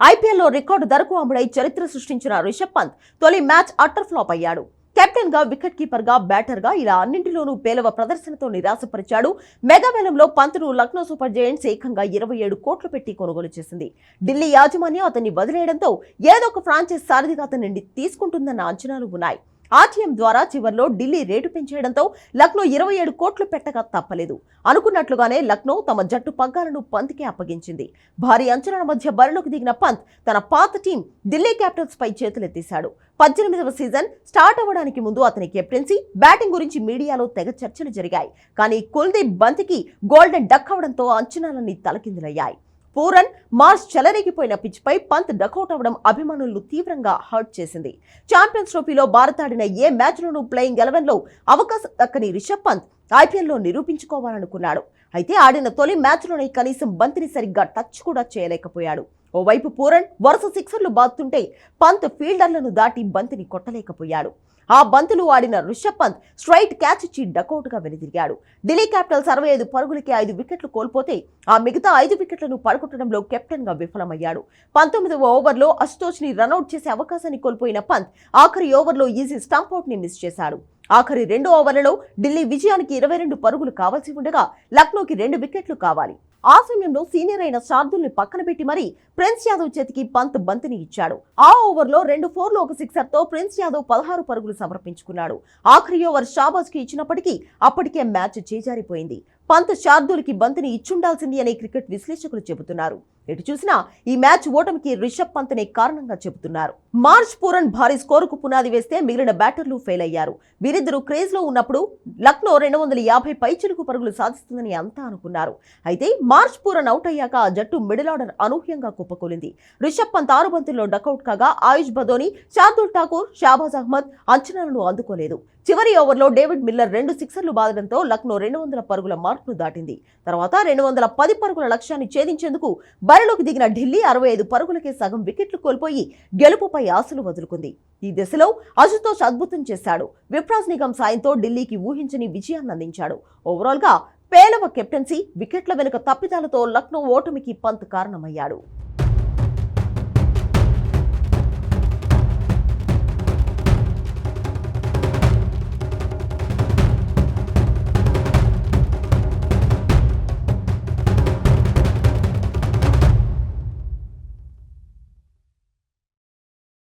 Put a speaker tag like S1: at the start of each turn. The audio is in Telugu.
S1: ఐపీఎల్లో రికార్డు ధరకు అమ్ముడై చరిత్ర సృష్టించిన రిషబ్ పంత్ తొలి మ్యాచ్ అట్టర్ ఫ్లాప్ అయ్యాడు. కెప్టెన్ గా, వికెట్ కీపర్ గా, బ్యాటర్ గా ఇలా అన్నింటిలోనూ పేలవ ప్రదర్శనతో నిరాశపరిచాడు. మెగావేలంలో పంత్ను లక్నో సూపర్ జైంట్స్ ఏకంగా 27 కోట్లు పెట్టి కొనుగోలు చేసింది. ఢిల్లీ యాజమాన్యం అతన్ని వదిలేయడంతో ఏదో ఒక ఫ్రాంచైజ్ సారథిగా అతన్ని తీసుకుంటుందన్న అంచనాలు ఉన్నాయి. ఆర్టీఎం ద్వారా చివర్లో ఢిల్లీ రేటు పెంచేయడంతో లక్నో 27 కోట్లు పెట్టక తప్పలేదు. అనుకున్నట్లుగానే లక్నో తమ జట్టు పగ్గాలను పంత్కే అప్పగించింది. భారీ అంచనాల మధ్య బరిలోకి దిగిన పంత్ తన పాత టీం ఢిల్లీ క్యాపిటల్స్ పై చేతులెత్తేశాడు. 18వ సీజన్ స్టార్ట్ అవ్వడానికి ముందు అతని కెప్టెన్సీ, బ్యాటింగ్ గురించి మీడియాలో తెగ చర్చలు జరిగాయి. కానీ కుల్దీప్ బంతికి గోల్డెన్ డక్ అవడంతో అంచనాలన్నీ తలకిందులయ్యాయి. పూరన్, మార్స్ చెలరేగిపోయిన పిచ్ పై పంత్ డకౌట్ అవడం అభిమానులను తీవ్రంగా హర్ట్ చేసింది. ఛాంపియన్స్ ట్రోఫీలో భారత్ ఆడిన ఏ మ్యాచ్లోనూ ప్లేయింగ్ 11లో అవకాశం దక్కని రిషబ్ పంత్ ఐపీఎల్లో నిరూపించుకోవాలనుకున్నాడు. అయితే ఆడిన తొలి మ్యాచ్లోనే కనీసం బంతిని సరిగ్గా టచ్ కూడా చేయలేకపోయాడు. ఓవైపు పూరన్ వరుస సిక్సర్లు బాదుతుంటే పంత్ ఫీల్డర్లను దాటి బంతిని కొట్టలేకపోయాడు. ఆ బంతులు ఆడిన రిషబ్ పంత్ స్ట్రైట్ క్యాచ్ ఇచ్చి డకౌట్గా వెనుదిరిగాడు. ఢిల్లీ క్యాపిటల్స్ 65 పరుగులకి 5 వికెట్లు కోల్పోతే ఆ మిగతా 5 వికెట్లను పడగొట్టడంలో కెప్టెన్ గా విఫలమయ్యాడు. 19వ ఓవర్లో అశుతోష్ ని రనౌట్ చేసే అవకాశాన్ని కోల్పోయిన పంత్ ఆఖరి ఓవర్లో ఈజీ స్టంపౌట్ ని మిస్ చేశాడు. ఆఖరి 2 ఓవర్లలో ఢిల్లీ విజయానికి 22 పరుగులు కావాల్సి ఉండగా లక్నోకి 2 వికెట్లు కావాలి. ఆ సమయంలో సీనియర్ అయిన శార్దుల్ని పక్కన పెట్టి మరీ ప్రిన్స్ యాదవ్ చేతికి పంత్ బంతిని ఇచ్చాడు. ఆ ఓవర్లో 2 4లు 1 సిక్సర్ తో ప్రిన్స్ యాదవ్ 16 పరుగులు సమర్పించుకున్నాడు. ఆఖరి ఓవర్ షాబాజ్ కి ఇచ్చినప్పటికీ అప్పటికే మ్యాచ్ చేజారిపోయింది. పంత్ శార్దుల్కి బంతిని ఇచ్చుండాల్సింది అని క్రికెట్ విశ్లేషకులు చెబుతున్నారు. ఎటు చూసినా ఈ మ్యాచ్ ఓటమికి రిషబ్ పంత్నే కారణంగా చెబుతున్నారు. మార్చ్, పూరన్ భారీ స్కోరుకు పునాది వేస్తే మిగిలిన బ్యాటర్లు ఫెయిల్ అయ్యారు. వీరిద్దరూ క్రేజ్ లో ఉన్నప్పుడు లక్నో 250 పైచిలుకు పరుగులు సాధిస్తుందని అంతా అనుకున్నారు. అయితే మార్చ్, పూరన్ అవుట్ అయ్యాక ఆ జట్టు మిడిల్ ఆర్డర్ అనూహ్యంగా కుప్పకూలింది. రిషబ్ పంత్ 6 బంతుల్లో డకౌట్ కాగా ఆయుష్ బదోని, శార్దుల్ ఠాకూర్, షాబాజ్ అహ్మద్ అంచనాలను అందుకోలేదు. చివరి ఓవర్లో డేవిడ్ మిల్లర్ 2 సిక్సర్లు బాదడంతో లక్నో 200 పరుగుల మార్కును దాటింది. తర్వాత 210 పరుగుల లక్ష్యాన్ని ఛేదించేందుకు బరిలోకి దిగిన ఢిల్లీ 65 పరుగులకే సగం వికెట్లు కోల్పోయి గెలుపుపై ఆశలు వదులుకుంది. ఈ దశలో అశుతోష్ అద్భుతం చేశాడు. విప్రాజ్ నిగమ్ సాయంతో ఢిల్లీకి ఊహించని విజయాన్ని అందించాడు. ఓవరాల్ గా పేలవ కెప్టెన్సీ, వికెట్ల వెనుక తప్పిదాలతో లక్నో ఓటమికి పంత్ కారణమయ్యాడు.